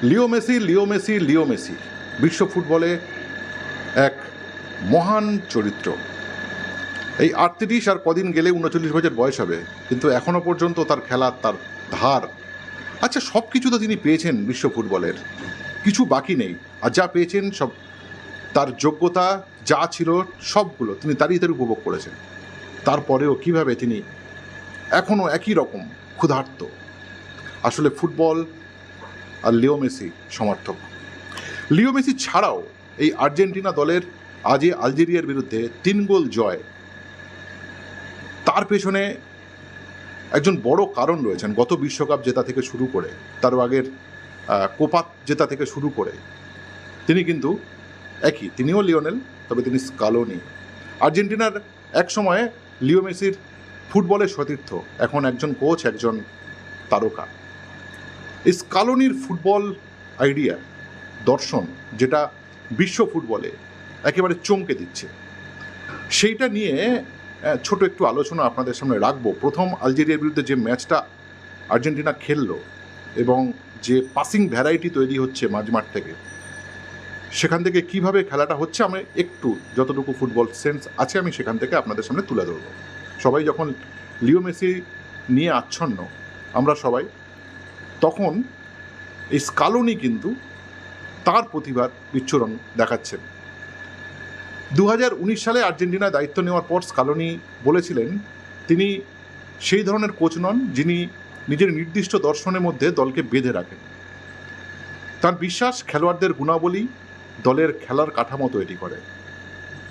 Leo Messi বিশ্ব ফুটবলে এক মহান চরিত্র। এই ৩৮ আর কদিন গেলে ৩৯ বছর বয়স হবে, কিন্তু এখনও পর্যন্ত তার খেলার তার ধার, আচ্ছা সব কিছু তো তিনি পেয়েছেন বিশ্ব ফুটবলের, কিছু বাকি নেই। আর যা পেয়েছেন সব তার যোগ্যতা যা ছিল সবগুলো তিনি তারই উপভোগ করেছেন। তারপরেও কিভাবে তিনি এখনও একই রকম ক্ষুধার্ত। আসলে ফুটবল আর লিও মেসি সমর্থক। লিও মেসি ছাড়াও এই আর্জেন্টিনা দলের আজই আলজেরিয়ার বিরুদ্ধে ৩ গোল জয়, তার পেছনে একজন বড় কারণ রয়েছেন। গত বিশ্বকাপ জেতা থেকে শুরু করে, তার আগের কোপা জেতা থেকে শুরু করে তিনি কিন্তু একই, তিনিও লিওনেল, তবে তিনি স্কালোনি। আর্জেন্টিনার এক সময়ে লিও মেসির ফুটবলের সতীর্থ, এখন একজন কোচ, একজন তারকা। এই স্কালোনির ফুটবল আইডিয়া, দর্শন, যেটা বিশ্ব ফুটবলে একেবারে চমকে দিচ্ছে, সেইটা নিয়ে ছোট একটু আলোচনা আপনাদের সামনে রাখবো। প্রথম আলজেরিয়ার বিরুদ্ধে যে ম্যাচটা আর্জেন্টিনা খেললো এবং যে পাসিং ভ্যারাইটি তৈরি হচ্ছে মাঝমাঠ থেকে, সেখান থেকে কিভাবে খেলাটা হচ্ছে, আমি একটু যতটুকু ফুটবল সেন্স আছে আমি সেখান থেকে আপনাদের সামনে তুলে ধরব। সবাই যখন লিও মেসি নিয়ে আচ্ছন্ন আমরা সবাই, তখন এই স্কালোনি কিন্তু তার প্রতিভার বিচ্ছুরণ দেখাচ্ছেন। 2019 সালে আর্জেন্টিনায় দায়িত্ব নেওয়ার পর স্কালোনি বলেছিলেন তিনি সেই ধরনের কোচ নন যিনি নিজের নির্দিষ্ট দর্শনের মধ্যে দলকে বেঁধে রাখেন। তার বিশ্বাস খেলোয়াড়দের গুণাবলী দলের খেলার কাঠামো তৈরি করে,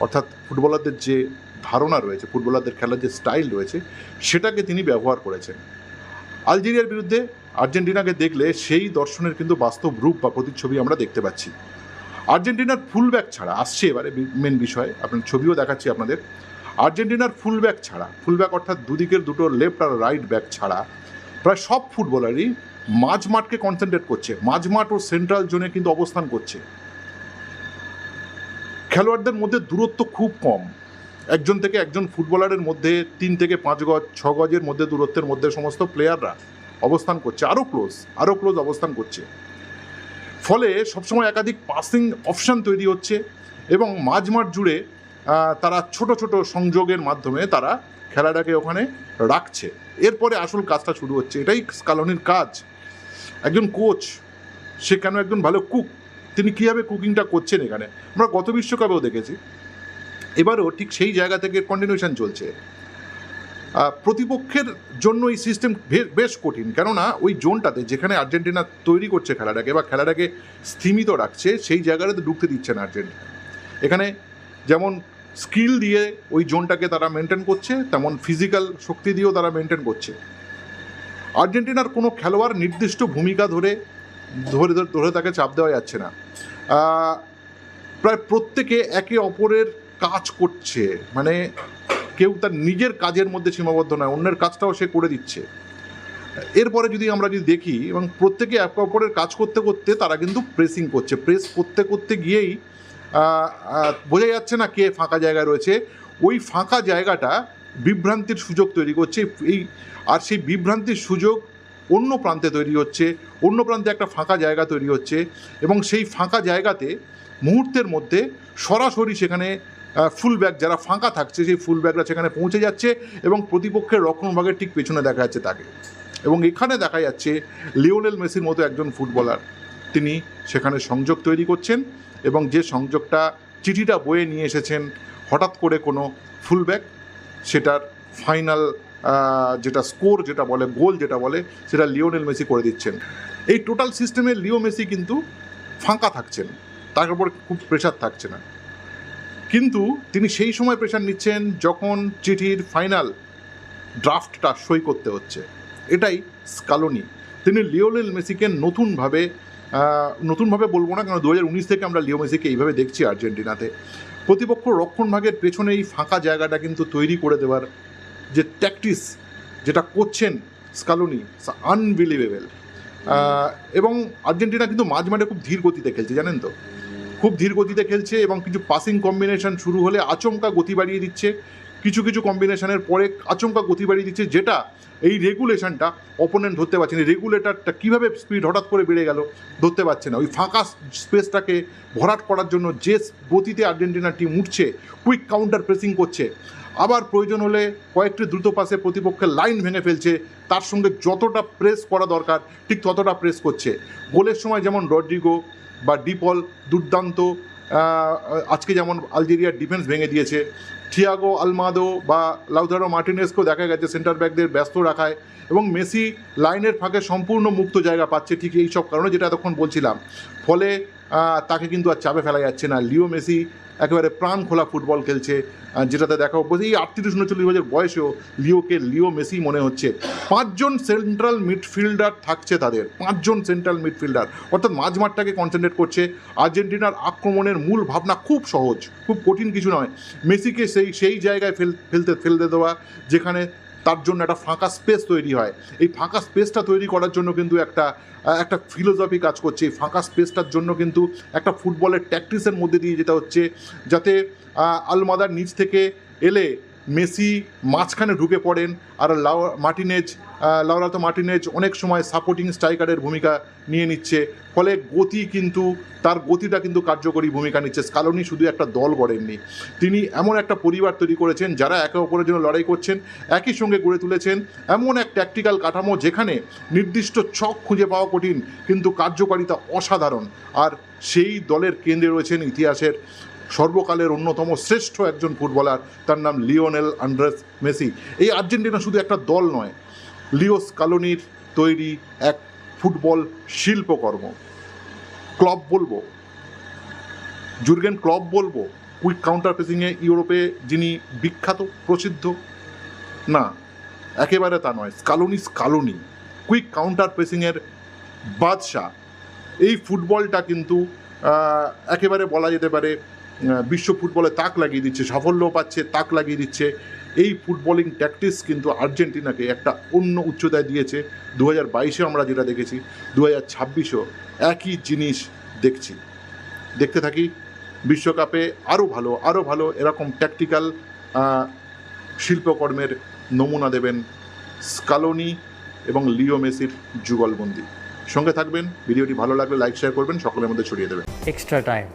অর্থাৎ ফুটবলারদের যে ধারণা রয়েছে, ফুটবলারদের খেলার যে স্টাইল রয়েছে, সেটাকে তিনি ব্যবহার করেছেন। আলজেরিয়ার বিরুদ্ধে আর্জেন্টিনাকে দেখলে সেই দর্শনের কিন্তু বাস্তব রূপ বা প্রতিচ্ছবি আমরা দেখতে পাচ্ছি। আর্জেন্টিনার ফুলব্যাক ছাড়া, আসছে এবারে মেন বিষয়, আপনার ছবিও দেখাচ্ছি আপনাদের। আর্জেন্টিনার ফুলব্যাক ছাড়া, ফুলব্যাক অর্থাৎ দুদিকের দুটো লেফট আর রাইট ব্যাক ছাড়া প্রায় সব ফুটবলারই মাঝমাঠকে কনসেন্ট্রেট করছে, মাঝমাঠ ও সেন্ট্রাল জোনে কিন্তু অবস্থান করছে। খেলোয়াড়দের মধ্যে দূরত্ব খুব কম, একজন থেকে একজন ফুটবলারের মধ্যে 3 থেকে 5 গজ 6 গজের মধ্যে দূরত্বের মধ্যে সমস্ত প্লেয়াররা অবস্থান করছে, আরও ক্লোজ অবস্থান করছে। ফলে সবসময় একাধিক পাসিং অপশান তৈরি হচ্ছে এবং মাঝমাঠ জুড়ে তারা ছোট ছোট সংযোগের মাধ্যমে তারা খেলাটাকে ওখানে রাখছে। এরপরে আসল কাজটা শুরু হচ্ছে, এটাই স্কালোনির কাজ। একজন কোচ, সে কেন একজন ভালো কুক, তিনি কীভাবে কুকিংটা করছেন এখানে আমরা গত বিশ্বকাপেও দেখেছি, এবারও ঠিক সেই জায়গা থেকে কন্টিনিউশন চলছে। প্রতিপক্ষের জন্য এই সিস্টেম বেশ কঠিন, কেননা ওই জোনটাতে যেখানে আর্জেন্টিনা তৈরি করছে খেলাটাকে বা খেলাটাকে স্থিমিত রাখছে, সেই জায়গাটাতে ঢুকতে দিচ্ছে না আর্জেন্টিনা। এখানে যেমন স্কিল দিয়ে ওই জোনটাকে তারা মেনটেন করছে, তেমন ফিজিক্যাল শক্তি দিয়েও তারা মেনটেন করছে। আর্জেন্টিনার কোনো খেলোয়াড় নির্দিষ্ট ভূমিকা ধরে তাকে চাপ দেওয়া যাচ্ছে না। প্রায় প্রত্যেকে একে অপরের কাজ করছে, মানে কেউ তার নিজের কাজের মধ্যে সীমাবদ্ধ নয়, অন্যের কাজটাও সে করে দিচ্ছে। এরপরে যদি আমরা দেখি, এবং প্রত্যেকে একে অপরের কাজ করতে করতে তারা কিন্তু প্রেসিং করছে, প্রেস করতে করতে গিয়েই বোঝা যাচ্ছে না কে ফাঁকা জায়গায় রয়েছে, ওই ফাঁকা জায়গাটা বিভ্রান্তির সুযোগ তৈরি করছে। আর সেই বিভ্রান্তির সুযোগ অন্য প্রান্তে তৈরি হচ্ছে, অন্য প্রান্তে একটা ফাঁকা জায়গা তৈরি হচ্ছে এবং সেই ফাঁকা জায়গাতে মুহূর্তের মধ্যে সরাসরি সেখানে ফুলব্যাক যারা ফাঁকা থাকছে, সেই ফুলব্যাকরা সেখানে পৌঁছে যাচ্ছে এবং প্রতিপক্ষের রক্ষণভাগের ঠিক পেছনে দেখা যাচ্ছে তাকে। এবং এখানে দেখা যাচ্ছে লিওনেল মেসির মতো একজন ফুটবলার, তিনি সেখানে সংযোগ তৈরি করছেন এবং যে সংযোগটা চিঠিটা বয়ে নিয়ে এসেছেন হঠাৎ করে কোনো ফুলব্যাক, সেটার ফাইনাল যেটা স্কোর যেটা বলে, গোল যেটা বলে, সেটা লিওনেল মেসি করে দিচ্ছেন। এই টোটাল সিস্টেমে লিও মেসি কিন্তু ফাঁকা থাকছেন, তার উপর খুব প্রেশার থাকছে না, কিন্তু তিনি সেই সময় প্রেশার নিচ্ছেন যখন চিঠির ফাইনাল ড্রাফটটা সই করতে হচ্ছে। এটাই স্কালোনি। তিনি লিওনেল মেসিকে নতুনভাবে বলবো না, কারণ 2019 থেকে আমরা লিও মেসিকে এইভাবে দেখছি আর্জেন্টিনাতে। প্রতিপক্ষ রক্ষণভাগের পেছনে এই ফাঁকা জায়গাটা কিন্তু তৈরি করে দেওয়ার যে ট্যাকটিস যেটা করছেন স্কালোনি, আনবিলিভেবল। এবং আর্জেন্টিনা কিন্তু মাঝমাঠে খুব ধীর গতিতে খেলছে, জানেন তো, খুব ধীর গতিতে খেলছে এবং কিছু পাসিং কম্বিনেশন শুরু হলে আচমকা গতি বাড়িয়ে দিচ্ছে, কিছু কিছু কম্বিনেশনের পরে আচমকা গতি বাড়িয়ে দিচ্ছে, যেটা এই রেগুলেশনটা অপোনেন্ট ধরতে পারছে না। রেগুলেটরটা কীভাবে স্পিড হঠাৎ করে বেড়ে গেল ধরতে পারছে না। ওই ফাঁকা স্পেসটাকে ভরাট করার জন্য যে গতিতে আর্জেন্টিনা টিম উঠছে, কুইক কাউন্টার প্রেসিং করছে, আবার প্রয়োজন হলে কয়েকটি দ্রুত পাসে প্রতিপক্ষের লাইন ভেঙে ফেলছে, তার সঙ্গে যতটা প্রেস করা দরকার ঠিক ততটা প্রেস করছে। গোলের সময় যেমন রড্রিগো বা ডিপল দুর্দান্ত, আজকে যেমন আলজেরিয়ার ডিফেন্স ভেঙে দিয়েছে, থিয়াগো আলমাদো বা লাউতারো মার্টিনেজকেও দেখা গেছে সেন্টার ব্যাকদের ব্যস্ত রাখায়, এবং মেসি লাইনের ফাঁকে সম্পূর্ণ মুক্ত জায়গা পাচ্ছে ঠিক এই সব কারণে, যেটা এতক্ষণ বলছিলাম। ফলে তাকে কিন্তু আর চাপে ফেলা যাচ্ছে না। লিও মেসি একেবারে প্রাণ খোলা ফুটবল খেলছে, যেটাতে দেখা বলছে এই 38-39 বছর বয়সেও লিও মেসি মনে হচ্ছে। 5 জন সেন্ট্রাল মিডফিল্ডার থাকছে তাদের, 5 জন সেন্ট্রাল মিডফিল্ডার, অর্থাৎ মাঝমাঠটাকে কনসেন্ট্রেট করছে। আর্জেন্টিনার আক্রমণের মূল ভাবনা খুব সহজ, খুব কঠিন কিছু নয়, মেসিকে সেই জায়গায় ফেলতে দেওয়া যেখানে তার জন্য একটা ফাঁকা স্পেস তৈরি হয়। এই ফাঁকা স্পেসটা তৈরি করার জন্য কিন্তু একটা ফিলোসফি কাজ করছে। এই ফাঁকা স্পেসটার জন্য কিন্তু একটা ফুটবলের ট্যাকটিক্সের মধ্যে দিয়ে যেটা হচ্ছে, যাতে আলমাদার নিচ থেকে এলে মেসি মাঝখানে ঢুকে পড়েন, আর লাউতারো মার্টিনেজ অনেক সময় সাপোর্টিং স্ট্রাইকারের ভূমিকা নিয়ে নিচ্ছে। ফলে তার গতিটা কিন্তু কার্যকরী ভূমিকা নিচ্ছে। স্কালোনি শুধু একটা দল গড়েননি, তিনি এমন একটা পরিবার তৈরি করেছেন যারা একে অপরের জন্য লড়াই করছেন, একই সঙ্গে গড়ে তুলেছেন এমন এক ট্যাকটিক্যাল কাঠামো যেখানে নির্দিষ্ট ছক খুঁজে পাওয়া কঠিন কিন্তু কার্যকারিতা অসাধারণ। আর সেই দলের কেন্দ্রে রয়েছেন ইতিহাসের সর্বকালের অন্যতম শ্রেষ্ঠ একজন ফুটবলার, তার নাম লিওনেল আন্দ্রেস মেসি। এই আর্জেন্টিনা শুধু একটা দল নয়, লিও স্কালোনির তৈরি এক ফুটবল শিল্পকর্ম। ক্লপ বলবো, জুর্গেন ক্লপ বলবো কুইক কাউন্টার প্রেসিংয়ে ইউরোপে যিনি বিখ্যাত প্রসিদ্ধ? না, একেবারে তা নয়। স্কালোনি কুইক কাউন্টার প্রেসিংয়ের বাদশাহ। এই ফুটবলটা কিন্তু একেবারে বলা যেতে পারে বিশ্ব ফুটবলে তাক লাগিয়ে দিচ্ছে, সাফল্যও পাচ্ছে, তাক লাগিয়ে দিচ্ছে। এই ফুটবলিং ট্যাকটিক্স কিন্তু আর্জেন্টিনাকে একটা অন্য উচ্চতায় দিয়েছে। 2022-এ আমরা যেটা দেখেছি, 2026-এও একই জিনিস দেখতে থাকি। বিশ্বকাপে আরও ভালো এরকম ট্যাকটিক্যাল শিল্পকর্মের নমুনা দেবেন স্কালোনি এবং লিও মেসির যুগলবন্দি। সঙ্গে থাকবেন। ভিডিওটি ভালো লাগলে লাইক শেয়ার করবেন, সকলের মধ্যে ছড়িয়ে দেবেন। Extra time.